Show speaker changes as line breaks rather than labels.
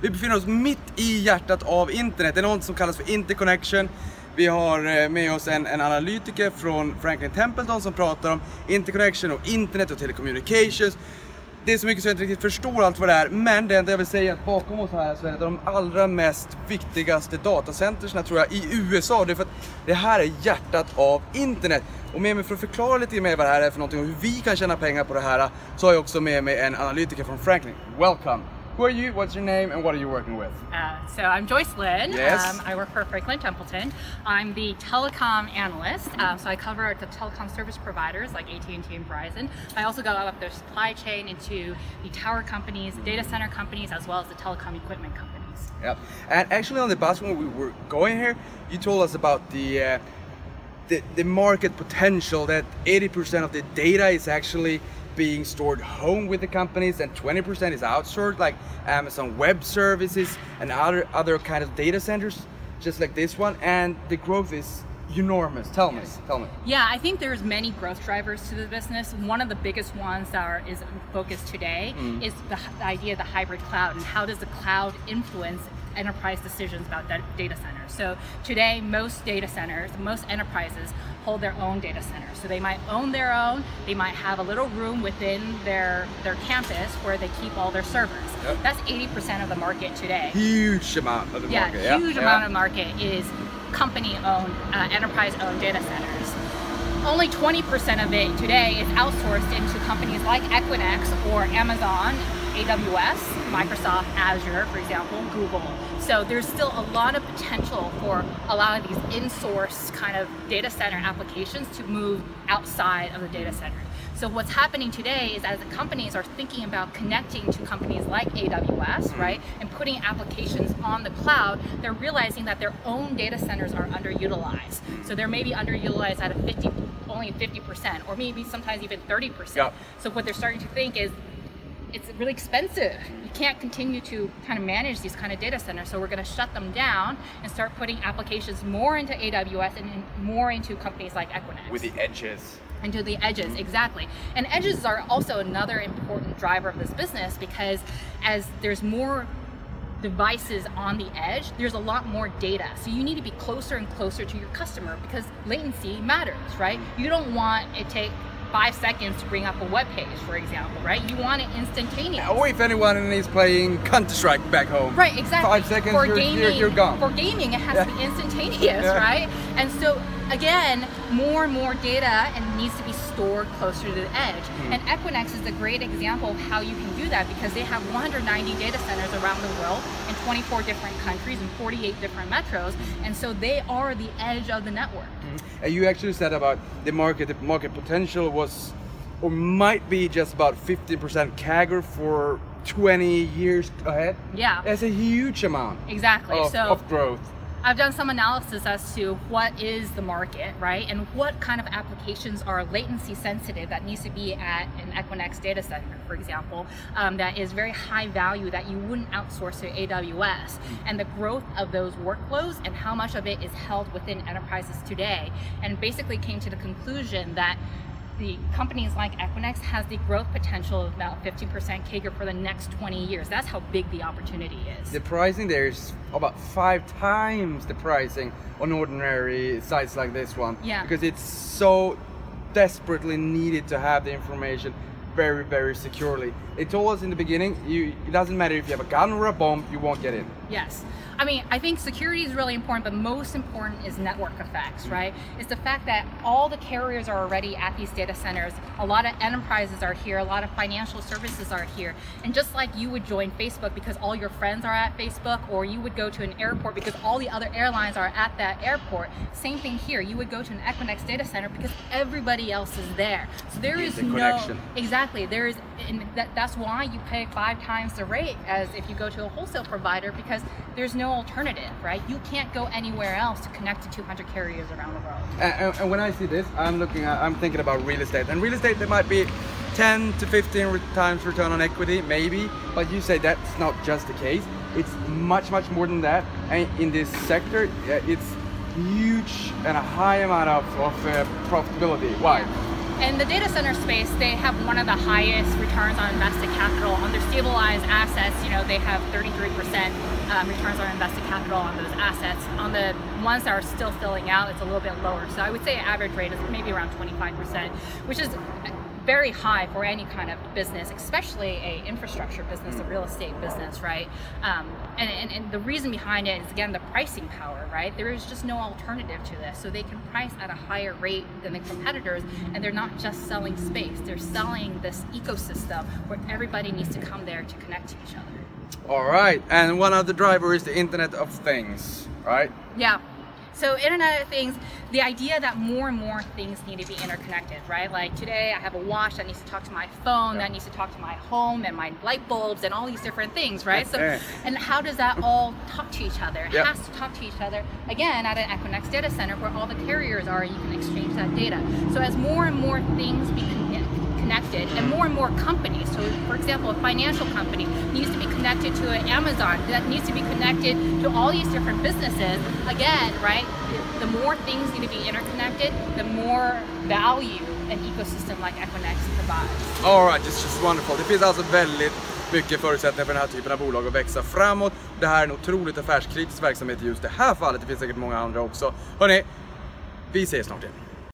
Vi befinner oss mitt i hjärtat av internet. Det är något som kallas för interconnection. Vi har med oss en analytiker från Franklin Templeton som pratar om interconnection och internet och telecommunications. Det är så mycket så jag inte riktigt förstår allt vad det är, men det enda jag vill säga är att bakom oss här så är det de allra mest viktigaste datacentersna tror jag i USA. Det är för att det här är hjärtat av internet. Och med mig för att förklara lite mer vad det här är för någonting och hur vi kan tjäna pengar på det här, så har jag också med mig en analytiker från Franklin. Welcome! Who are you? What's your name? And what are you working with?
So I'm Joyce Lynn.
Yes.
I work for Franklin Templeton. I'm the telecom analyst. So I cover the telecom service providers like AT&T and Verizon. I also go up their supply chain into the tower companies, the data center companies, as well as the telecom equipment companies.
Yep. And actually on the bus when we were going here, you told us about the market potential, that 80% of the data is actually being stored home with the companies and 20% is outsourced, like Amazon Web Services and other kind of data centers, just like this one, and the growth is enormous. Tell me.
Yeah, I think there's many growth drivers to the business. One of the biggest ones that is focused today is the idea of the hybrid cloud, and how does the cloud influence enterprise decisions about data centers. So today, most data centers, most enterprises hold their own data centers. So they might own their own, they might have a little room within their campus where they keep all their servers.
Yep.
That's 80% of the market today.
Huge amount of the market.
Yeah, huge amount of market is company-owned, enterprise-owned data centers. Only 20% of it today is outsourced into companies like Equinix or Amazon, AWS, Microsoft, Azure, for example, Google. So there's still a lot of potential for a lot of these in-source kind of data center applications to move outside of the data center. So what's happening today is as the companies are thinking about connecting to companies like AWS, right, and putting applications on the cloud, they're realizing that their own data centers are underutilized. So they're maybe underutilized at only 50%, or maybe sometimes even 30%.
Yep.
So what they're starting to think is, it's really expensive. You can't continue to kind of manage these kind of data centers, so we're going to shut them down and start putting applications more into AWS and more into companies like Equinix.
With the edges.
Into the edges, exactly. And edges are also another important driver of this business, because as there's more devices on the edge, there's a lot more data. So you need to be closer and closer to your customer, because latency matters, right? You don't want it to take 5 seconds to bring up a web page, for example, right? You want it instantaneous.
Or if anyone is playing Counter-Strike back home.
Right, exactly.
5 seconds, you're gone.
For gaming, it has to be instantaneous, right? And so, again, more and more data and needs to be stored closer to the edge. And Equinix is a great example of how you can do that, because they have 190 data centers around the world in 24 different countries and 48 different metros, and so they are the edge of the network.
And you actually said about the market potential was, or might be, just about 50% CAGR for 20 years ahead.
Yeah.
That's a huge amount.
Exactly.
Of growth.
I've done some analysis as to what is the market, right? And what kind of applications are latency sensitive that needs to be at an Equinix data center, for example, that is very high value that you wouldn't outsource to AWS. And the growth of those workloads and how much of it is held within enterprises today. And basically came to the conclusion that the companies like Equinix has the growth potential of about 50% CAGR for the next 20 years. That's how big the opportunity is.
The pricing there is about 5 times the pricing on ordinary sites like this one.
Yeah.
Because it's so desperately needed to have the information very, very securely. They told us in the beginning, it doesn't matter if you have a gun or a bomb, you won't get in.
Yes. I mean, I think security is really important, but most important is network effects, right? It's the fact that all the carriers are already at these data centers. A lot of enterprises are here, a lot of financial services are here. And just like you would join Facebook because all your friends are at Facebook, or you would go to an airport because all the other airlines are at that airport, same thing here. You would go to an Equinix data center because everybody else is there. So there is no
connection.
Exactly. There is, and that's why you pay 5 times the rate as if you go to a wholesale provider, because there's no alternative, right? You can't go anywhere else to connect to 200 carriers around the world.
And when I see this, I'm thinking about real estate. And real estate, there might be 10 to 15 times return on equity, maybe. But you say that's not just the case. It's much, much more than that. And in this sector, it's huge and a high amount of profitability. Why?
In the data center space, they have one of the highest returns on invested capital. On their stabilized assets, you know, they have 33% returns on invested capital on those assets. On the ones that are still filling out, it's a little bit lower. So I would say average rate is maybe around 25%, which is very high for any kind of business, especially a infrastructure business, a real estate business, right? And the reason behind it is, again, the pricing power, right? There is just no alternative to this. So they can price at a higher rate than the competitors, and they're not just selling space, they're selling this ecosystem where everybody needs to come there to connect to each other.
All right, and one of the drivers is the Internet of Things, right?
Yeah. So Internet of Things, the idea that more and more things need to be interconnected, right? Like today I have a watch that needs to talk to my phone, that needs to talk to my home and my light bulbs and all these different things, right? So, and how does that all talk to each other? It has to talk to each other, again, at an Equinix data center where all the carriers are, you can exchange that data. So as more and more things become connected and more companies, so for example, a financial company needs to be connected to an Amazon, that needs to be connected to all these different businesses, again, right? The more things need to be interconnected, the more value an ecosystem like Equinix provides.
All right, it's just wonderful. Det finns alltså väldigt mycket förutsättningar för den här typen av bolag att växa framåt. Det här är en otroligt affärskritisk verksamhet i just det här fallet. Det finns säkert många andra också. Hörrni, vi ses snart igen.